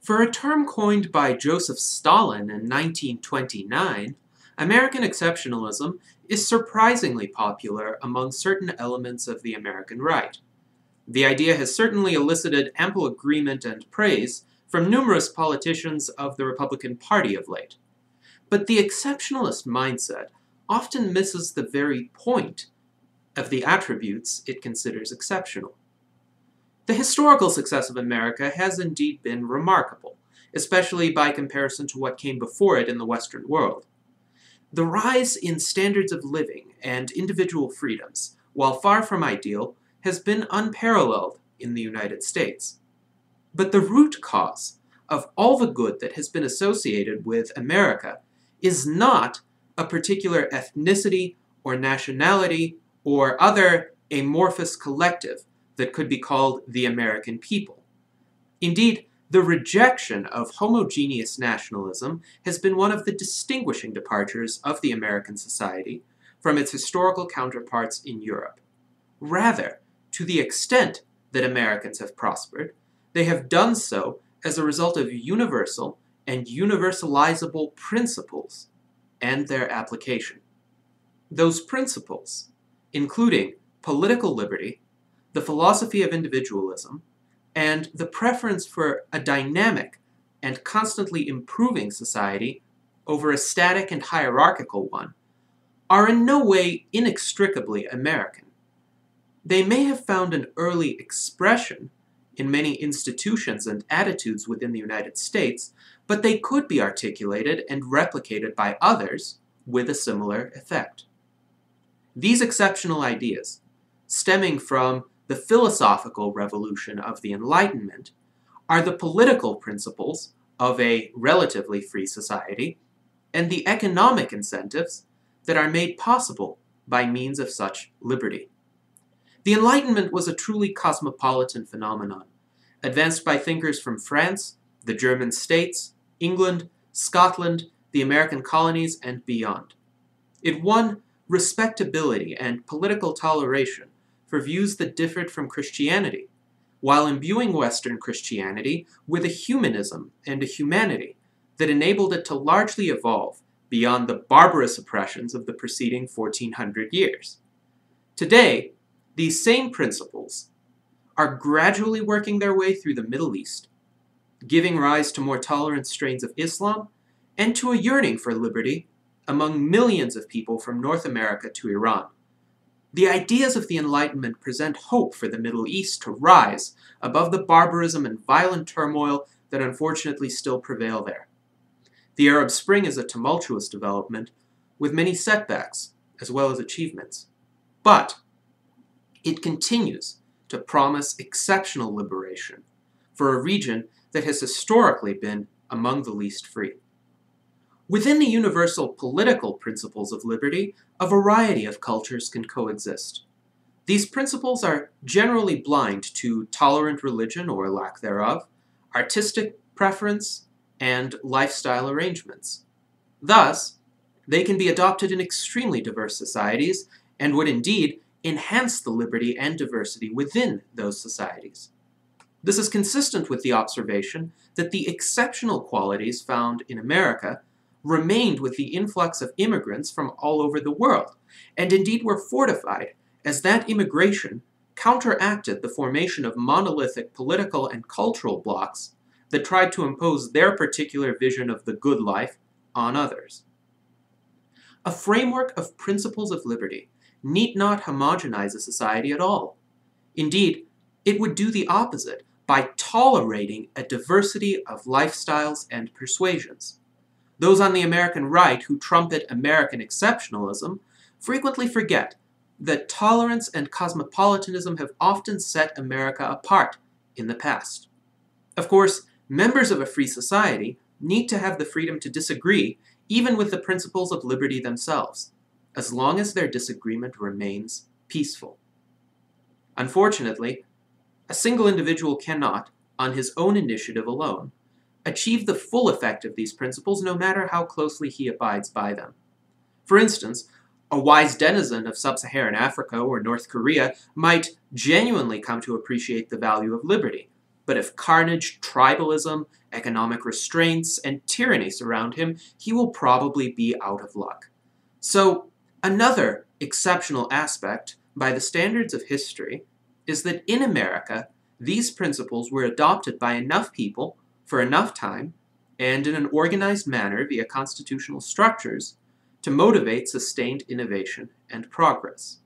For a term coined by Joseph Stalin in 1929, American exceptionalism is surprisingly popular among certain elements of the American right. The idea has certainly elicited ample agreement and praise from numerous politicians of the Republican Party of late. But the exceptionalist mindset often misses the very point of the attributes it considers exceptional. The historical success of America has indeed been remarkable, especially by comparison to what came before it in the Western world. The rise in standards of living and individual freedoms, while far from ideal, has been unparalleled in the United States. But the root cause of all the good that has been associated with America is not a particular ethnicity or nationality or other amorphous collective that could be called the American people. Indeed, the rejection of homogeneous nationalism has been one of the distinguishing departures of the American society from its historical counterparts in Europe. Rather, to the extent that Americans have prospered, they have done so as a result of universal and universalizable principles and their application. Those principles, including political liberty, the philosophy of individualism, and the preference for a dynamic and constantly improving society over a static and hierarchical one, are in no way inextricably American. They may have found an early expression in many institutions and attitudes within the United States, but they could be articulated and replicated by others with a similar effect. These exceptional ideas, stemming from the philosophical revolution of the Enlightenment, are the political principles of a relatively free society and the economic incentives that are made possible by means of such liberty. The Enlightenment was a truly cosmopolitan phenomenon, advanced by thinkers from France, the German states, England, Scotland, the American colonies, and beyond. It won respectability and political toleration for views that differed from Christianity, while imbuing Western Christianity with a humanism and a humanity that enabled it to largely evolve beyond the barbarous oppressions of the preceding 1400 years. Today, these same principles are gradually working their way through the Middle East, giving rise to more tolerant strains of Islam and to a yearning for liberty among millions of people from North America to Iran. The ideas of the Enlightenment present hope for the Middle East to rise above the barbarism and violent turmoil that unfortunately still prevail there. The Arab Spring is a tumultuous development with many setbacks as well as achievements. But it continues to promise exceptional liberation for a region that has historically been among the least free. Within the universal political principles of liberty, a variety of cultures can coexist. These principles are generally blind to tolerant religion or lack thereof, artistic preference, and lifestyle arrangements. Thus, they can be adopted in extremely diverse societies and would indeed enhance the liberty and diversity within those societies. This is consistent with the observation that the exceptional qualities found in America remained with the influx of immigrants from all over the world, and indeed were fortified as that immigration counteracted the formation of monolithic political and cultural blocs that tried to impose their particular vision of the good life on others. A framework of principles of liberty need not homogenize a society at all. Indeed, it would do the opposite by tolerating a diversity of lifestyles and persuasions. Those on the American right who trumpet American exceptionalism frequently forget that tolerance and cosmopolitanism have often set America apart in the past. Of course, members of a free society need to have the freedom to disagree even with the principles of liberty themselves, as long as their disagreement remains peaceful. Unfortunately, a single individual cannot, on his own initiative alone, achieve the full effect of these principles no matter how closely he abides by them. For instance, a wise denizen of sub-Saharan Africa or North Korea might genuinely come to appreciate the value of liberty, but if carnage, tribalism, economic restraints, and tyranny surround him, he will probably be out of luck. So, another exceptional aspect, by the standards of history, is that in America, these principles were adopted by enough people for enough time and in an organized manner via constitutional structures to motivate sustained innovation and progress.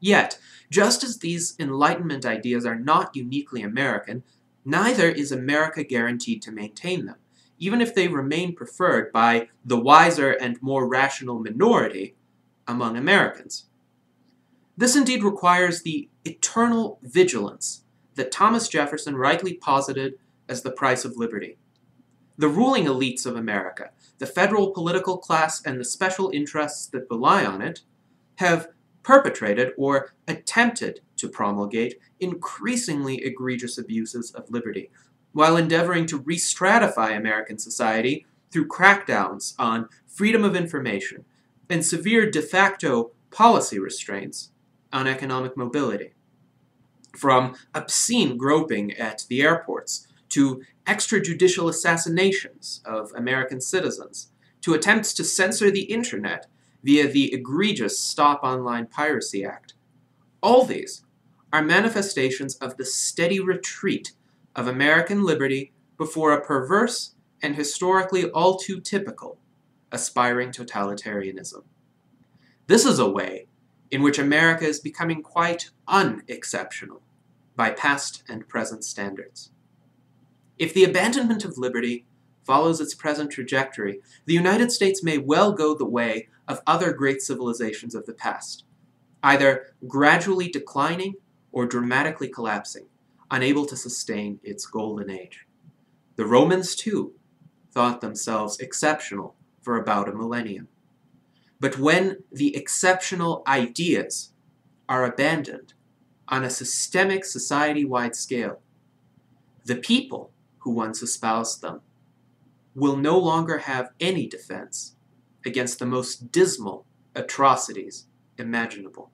Yet, just as these Enlightenment ideas are not uniquely American, neither is America guaranteed to maintain them, even if they remain preferred by the wiser and more rational minority among Americans. This indeed requires the eternal vigilance that Thomas Jefferson rightly posited as the price of liberty. The ruling elites of America, the federal political class, and the special interests that rely on it, have perpetrated or attempted to promulgate increasingly egregious abuses of liberty, while endeavoring to re-stratify American society through crackdowns on freedom of information and severe de facto policy restraints on economic mobility. From obscene groping at the airports, to extrajudicial assassinations of American citizens, to attempts to censor the internet via the egregious Stop Online Piracy Act. All these are manifestations of the steady retreat of American liberty before a perverse and historically all too typical aspiring totalitarianism. This is a way in which America is becoming quite unexceptional by past and present standards. If the abandonment of liberty follows its present trajectory, the United States may well go the way of other great civilizations of the past, either gradually declining or dramatically collapsing, unable to sustain its golden age. The Romans, too, thought themselves exceptional for about a millennium. But when the exceptional ideas are abandoned on a systemic society-wide scale, the people who once espoused them will no longer have any defense against the most dismal atrocities imaginable.